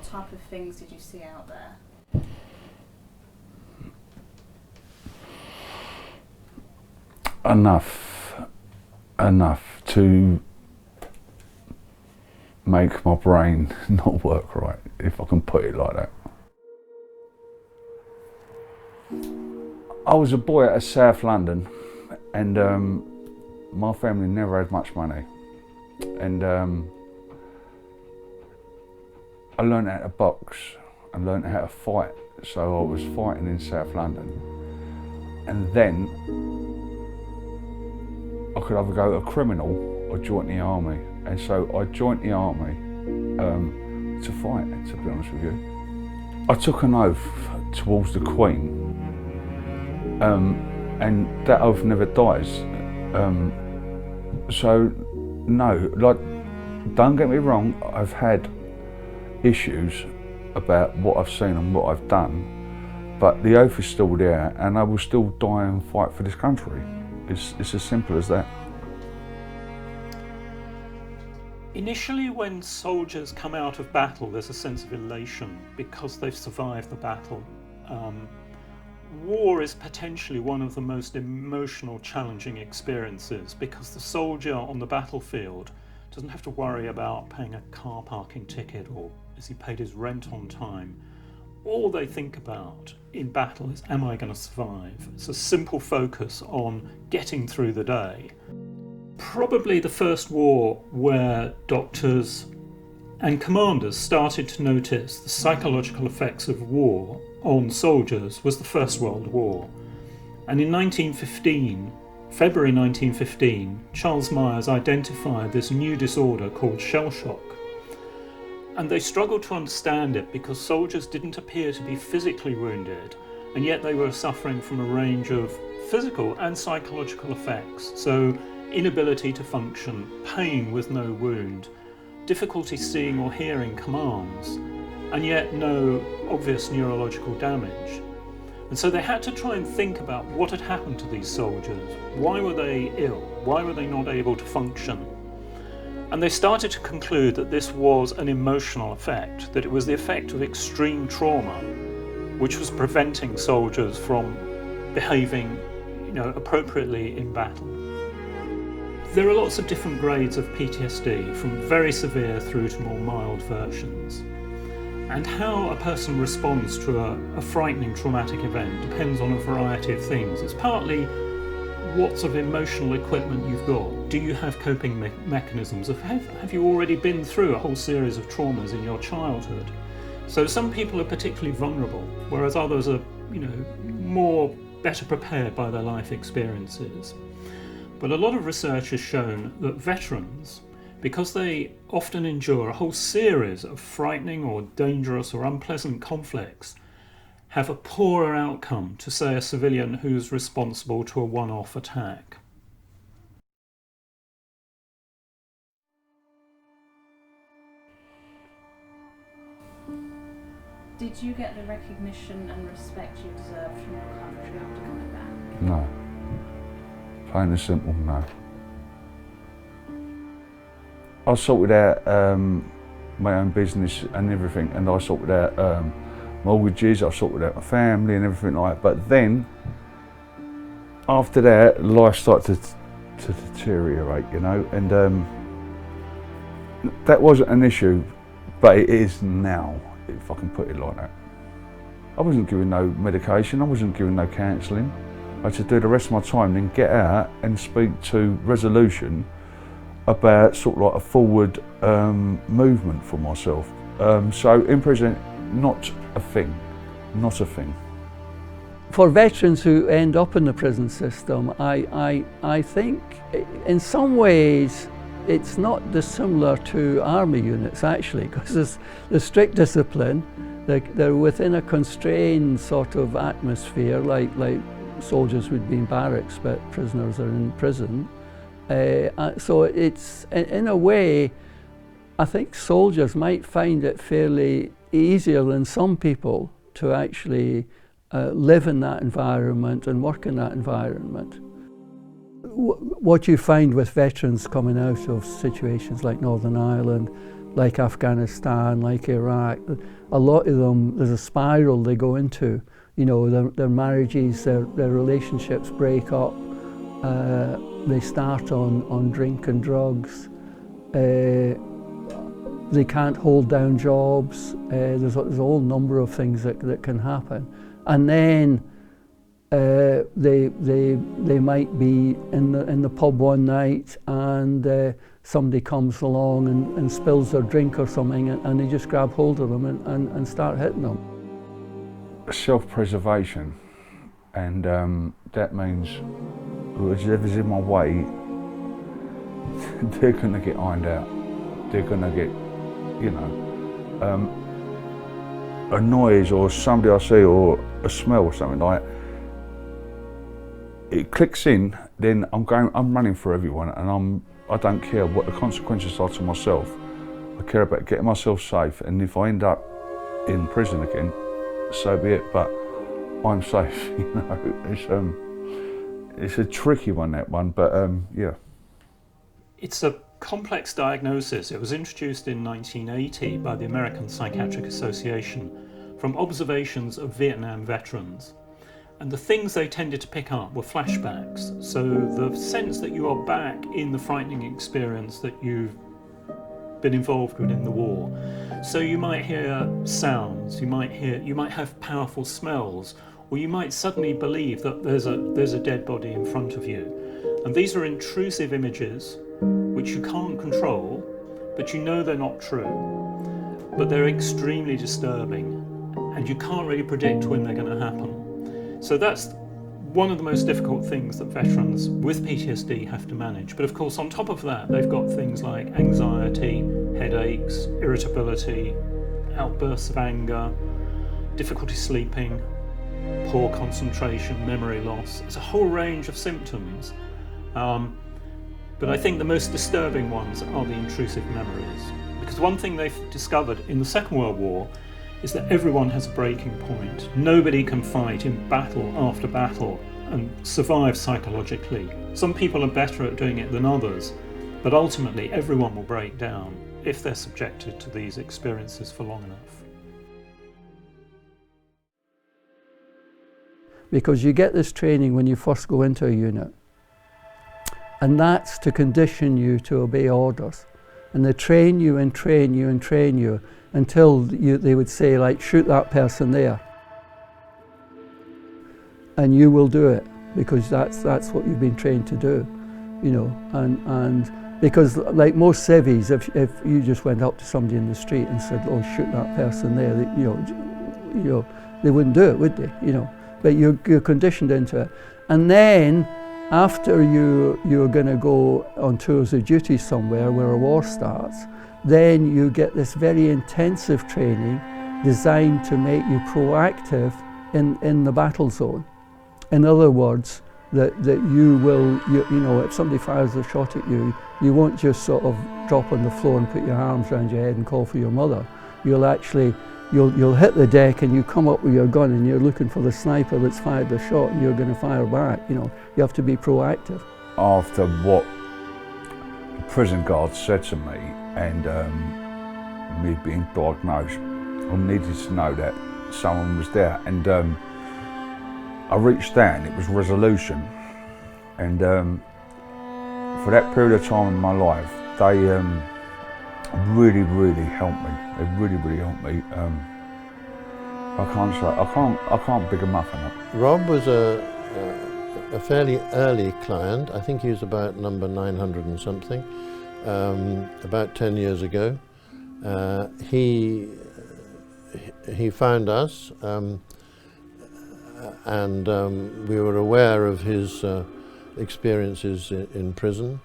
what type of things did you see out there? Enough to make my brain not work right, if I can put it like that. I was a boy out of South London, and my family never had much money, and I learned how to box and learned how to fight, so I was fighting in South London, and then I could either go a criminal or join the army, and so I joined the army to fight, to be honest with you. I took an oath towards the Queen, and that oath never dies. So no, like, don't get me wrong, I've had issues about what I've seen and what I've done, but the oath is still there, and I will still die and fight for this country. It's as simple as that. Initially, when soldiers come out of battle, there's a sense of elation because they've survived the battle. War is potentially one of the most emotional, challenging experiences because the soldier on the battlefield doesn't have to worry about paying a car parking ticket or has he paid his rent on time. All they think about in battle is, am I going to survive? It's a simple focus on getting through the day. Probably the first war where doctors and commanders started to notice the psychological effects of war on soldiers was the First World War. And in February 1915, Charles Myers identified this new disorder called shell shock. And they struggled to understand it because soldiers didn't appear to be physically wounded, and yet they were suffering from a range of physical and psychological effects. So inability to function, pain with no wound, difficulty seeing or hearing commands, and yet no obvious neurological damage. And so they had to try and think about what had happened to these soldiers. Why were they ill? Why were they not able to function? And they started to conclude that this was an emotional effect, that it was the effect of extreme trauma which was preventing soldiers from behaving, appropriately in battle. There are lots of different grades of PTSD, from very severe through to more mild versions. And how a person responds to a frightening traumatic event depends on a variety of things. It's partly what sort of emotional equipment you've got. Do you have coping mechanisms? Have you already been through a whole series of traumas in your childhood? So some people are particularly vulnerable, whereas others are, better prepared by their life experiences. But a lot of research has shown that veterans, because they often endure a whole series of frightening or dangerous or unpleasant conflicts, have a poorer outcome to, say, a civilian who's responsible to a one-off attack. Did you get the recognition and respect you deserved from your country after coming back? No. Plain and simple, no. I sorted out my own business and everything, and I sorted out mortgages, I sorted out my family and everything like that. But then, after that, life started to deteriorate, and that wasn't an issue, but it is now, if I can put it like that. I wasn't given no medication, I wasn't given no counselling. I had to do the rest of my time, then get out and speak to Resolution about sort of like a forward movement for myself. So in prison, not a thing. For veterans who end up in the prison system, I think in some ways it's not dissimilar to army units actually, because there's strict discipline, they're within a constrained sort of atmosphere, like soldiers would be in barracks, but prisoners are in prison. So it's, in a way, I think soldiers might find it fairly easier than some people to actually live in that environment and work in that environment. What you find with veterans coming out of situations like Northern Ireland, like Afghanistan, like Iraq, a lot of them, there's a spiral they go into. You know, their marriages, their relationships break up. They start on drink and drugs. They can't hold down jobs. There's a whole number of things that can happen. And then they might be in the pub one night, and somebody comes along and spills their drink or something, and they just grab hold of them and start hitting them. Self-preservation, and that means whoever's in my way, they're going to get ironed out. They're going to get, you know, a noise or somebody I see or a smell or something like that. It clicks in, then I'm running for everyone, and I don't care what the consequences are to myself. I care about getting myself safe, and if I end up in prison again, so be it, but I'm safe, you know. It's a tricky one, that one, but yeah. It's a complex diagnosis. It was introduced in 1980 by the American Psychiatric Association from observations of Vietnam veterans. And the things they tended to pick up were flashbacks. So the sense that you are back in the frightening experience that you've been involved with in the war. So you might hear sounds, you might have powerful smells, or you might suddenly believe that there's a dead body in front of you. And these are intrusive images which you can't control, but you know they're not true. But they're extremely disturbing, and you can't really predict when they're going to happen. So that's one of the most difficult things that veterans with PTSD have to manage. But of course, on top of that, they've got things like anxiety, headaches, irritability, outbursts of anger, difficulty sleeping, poor concentration, memory loss. It's a whole range of symptoms. But I think the most disturbing ones are the intrusive memories. Because one thing they've discovered in the Second World War is that everyone has a breaking point. Nobody can fight in battle after battle and survive psychologically. Some people are better at doing it than others, but ultimately everyone will break down if they're subjected to these experiences for long enough. Because you get this training when you first go into a unit, and that's to condition you to obey orders. And they train you and train you and train you until they would say, like, shoot that person there. And you will do it, because that's what you've been trained to do, you know. And because, like most civvies, if you just went up to somebody in the street and said, oh, shoot that person there, they wouldn't do it, would they, you know. But you're conditioned into it. And then, after you're going to go on tours of duty somewhere where a war starts, then you get this very intensive training designed to make you proactive in the battle zone. In other words, that you will, you know, if somebody fires a shot at you, you won't just sort of drop on the floor and put your arms around your head and call for your mother. You'll actually, you'll hit the deck and you come up with your gun and you're looking for the sniper that's fired the shot and you're going to fire back. You know, you have to be proactive. After what the prison guard said to me, and me being diagnosed, I needed to know that someone was there, and I reached out and it was Resolution, and for that period of time in my life, they really helped me. They really helped me. I can't big them up enough. Rob was a fairly early client. I think he was about number 900 and something. About 10 years ago. He found us, and we were aware of his experiences in prison,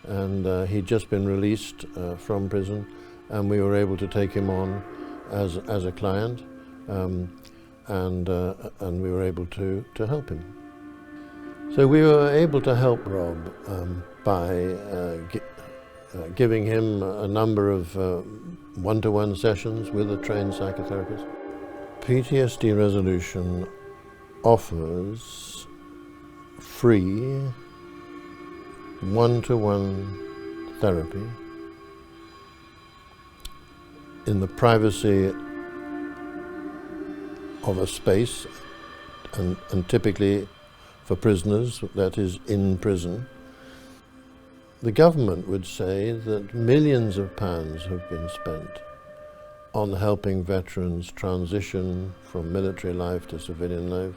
and he'd just been released from prison, and we were able to take him on as a client, and we were able to help him. So we were able to help Rob by giving him a number of one-to-one sessions with a trained psychotherapist. PTSD Resolution offers free one-to-one therapy in the privacy of a space, and typically for prisoners, that is in prison. The government would say that millions of pounds have been spent on helping veterans transition from military life to civilian life,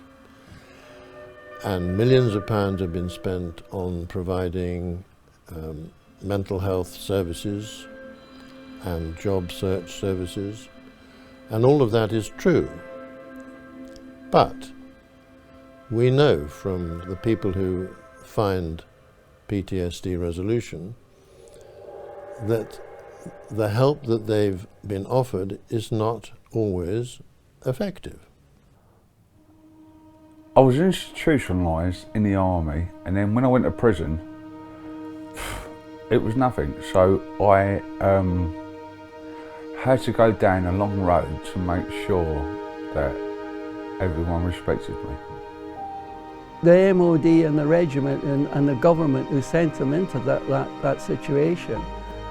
and millions of pounds have been spent on providing mental health services and job search services, and all of that is true. But we know from the people who find PTSD Resolution that the help that they've been offered is not always effective. I was institutionalised in the army, and then when I went to prison, it was nothing. So I had to go down a long road to make sure that everyone respected me. The MOD and the regiment and the government who sent him into that situation,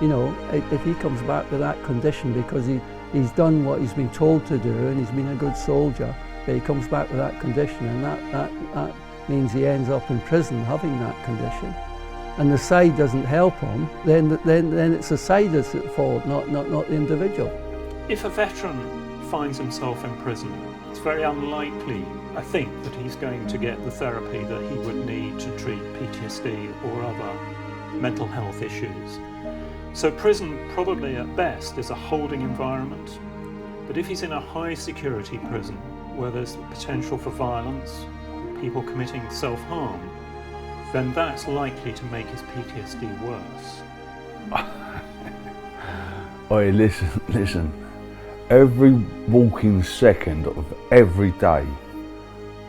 you know, if he comes back with that condition because he's done what he's been told to do and he's been a good soldier, but he comes back with that condition, and that means he ends up in prison having that condition, and the side doesn't help him, then it's the side that's at fault, not the individual. If a veteran finds himself in prison, it's very unlikely, I think, that he's going to get the therapy that he would need to treat PTSD or other mental health issues. So prison probably at best is a holding environment, but if he's in a high security prison where there's potential for violence, people committing self-harm, then that's likely to make his PTSD worse. Oi, listen. Every walking second of every day,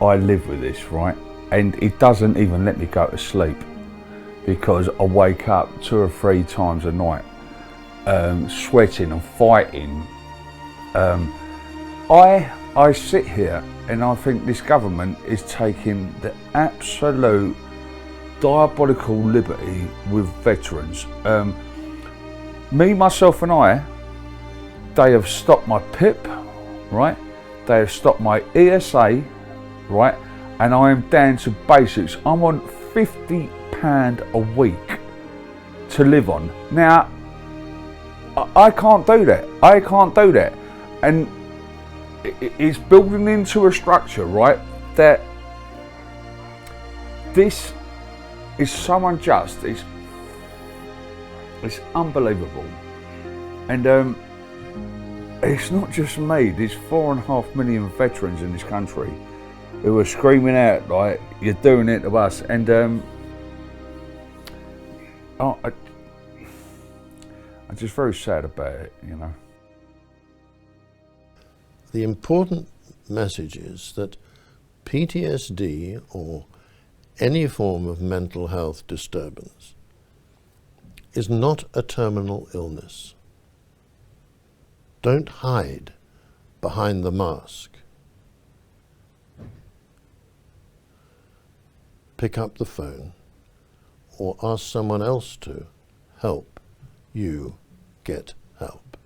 I live with this, right? And it doesn't even let me go to sleep because I wake up 2 or 3 times a night, sweating and fighting. I sit here and I think this government is taking the absolute diabolical liberty with veterans. Me, myself and I, they have stopped my PIP, right? They have stopped my ESA, right? And I am down to basics. I'm on £50 a week to live on. Now, I can't do that. And it's building into a structure, right? That this is so unjust. It's unbelievable. And it's not just me. There's 4.5 million veterans in this country who are screaming out like, "You're doing it to us." And I'm just very sad about it, you know. The important message is that PTSD, or any form of mental health disturbance, is not a terminal illness. Don't hide behind the mask. Pick up the phone or ask someone else to help you get help.